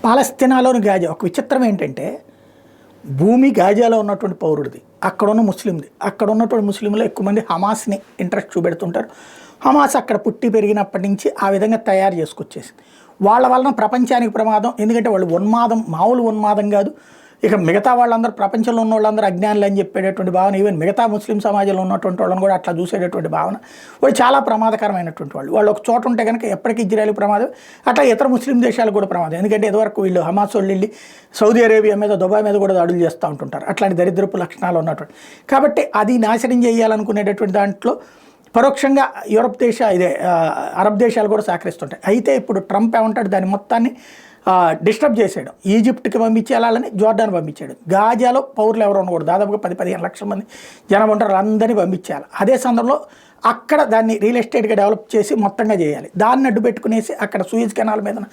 పాలస్తీనాలోని Gaza ఒక విచిత్రం ఏంటంటే భూమి గాజాలో ఉన్నటువంటి పౌరుడిది, అక్కడ ఉన్న ముస్లింది. అక్కడ ఉన్నటువంటి ముస్లింలు ఎక్కువ మంది హమాస్ని ఇంట్రెస్ట్ చూపెడుతుంటారు. హమాస్ అక్కడ పుట్టి పెరిగినప్పటి నుంచి ఆ విధంగా తయారు చేసుకొచ్చేసింది. వాళ్ళ వలన ప్రపంచానికి ప్రమాదం. ఎందుకంటే వాళ్ళు ఉన్మాదం, మామూలు ఉన్మాదం కాదు. ఇక మిగతా వాళ్ళందరూ, ప్రపంచంలో ఉన్న వాళ్ళందరూ అజ్ఞానులు అని చెప్పేటటువంటి భావన, ఈవెన్ మిగతా ముస్లిం సమాజంలో ఉన్నటువంటి వాళ్ళని కూడా అట్లా చూసేటటువంటి భావన. వాళ్ళు చాలా ప్రమాదకరమైనటువంటి వాళ్ళు. వాళ్ళు ఒక చోట ఉంటే కనుక ఎప్పటికీ ఇజ్రాయెల్ ప్రమాదం, అట్లా ఇతర ముస్లిం దేశాలకు కూడా ప్రమాదం. ఎందుకంటే ఇదివరకు వీళ్ళు హమాస్ వాళ్ళు వెళ్ళి సౌదీ అరేబియా మీద, దుబాయ్ మీద కూడా దాడులు చేస్తూ ఉంటుంటారు, అట్లాంటి దరిద్రపు లక్షణాలు ఉన్నటువంటి. కాబట్టి అది నాశనం చేయాలనుకునేటటువంటి దాంట్లో పరోక్షంగా యూరప్ అరబ్ దేశాలు కూడా సహకరిస్తుంటాయి. అయితే ఇప్పుడు ట్రంప్ ఏమంటాడు, దాని మొత్తాన్ని డిస్టర్బ్ చేసాడు. ఈజిప్ట్కి పంపించేయాలని జోర్డాన్ పంపించాడు. గాజాలో పౌరులు ఎవరు ఉండకూడదు, దాదాపుగా 10-15 లక్షల మంది జనం ఉంటారు, అందరినీ పంపించేయాలి. అదే సందర్భంలో అక్కడ దాన్ని రియల్ ఎస్టేట్గా డెవలప్ చేసి మొత్తంగా చేయాలి. దాన్ని అడ్డు పెట్టుకునేసి అక్కడ సూయిజ్ కెనాల్ మీద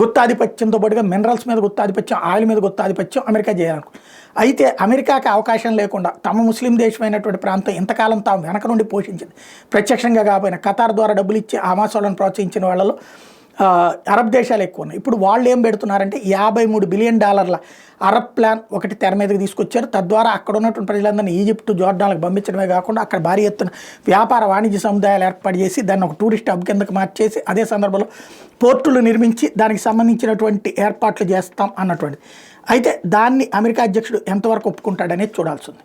గుత్తాధిపత్యంతో పాటుగా మినరల్స్ మీద గుత్తాధిపత్యం, ఆయిల్ మీద గుత్తాధిపత్యం అమెరికా చేయాలనుకో. అయితే అమెరికాకి అవకాశం లేకుండా తమ ముస్లిం దేశమైనటువంటి ప్రాంతం ఇంతకాలం తాము వెనక నుండి పోషించింది, ప్రత్యక్షంగా కాకపోయినా ఖతార్ ద్వారా డబ్బులు ఇచ్చి హమాస్ వాళ్ళని ప్రోత్సహించిన వాళ్ళలో అరబ్ దేశాలు ఎక్కువ ఉన్నాయి. ఇప్పుడు వాళ్ళు ఏం పెడుతున్నారంటే $53 బిలియన్ అరబ్ ప్లాన్ ఒకటి తెర మీదకి తీసుకొచ్చారు. తద్వారా అక్కడ ఉన్నటువంటి ప్రజలందరినీ ఈజిప్ట్, జోర్డాన్లకు పంపించడమే కాకుండా అక్కడ భారీ ఎత్తున వ్యాపార వాణిజ్య సముదాయాలు ఏర్పాటు చేసి దాన్ని ఒక టూరిస్ట్ హబ్ కిందకు మార్చేసి అదే సందర్భంలో పోర్టులు నిర్మించి దానికి సంబంధించినటువంటి ఏర్పాట్లు చేస్తాం అన్నటువంటిది. అయితే దాన్ని అమెరికా అధ్యక్షుడు ఎంతవరకు ఒప్పుకుంటాడనేది చూడాల్సి ఉంది.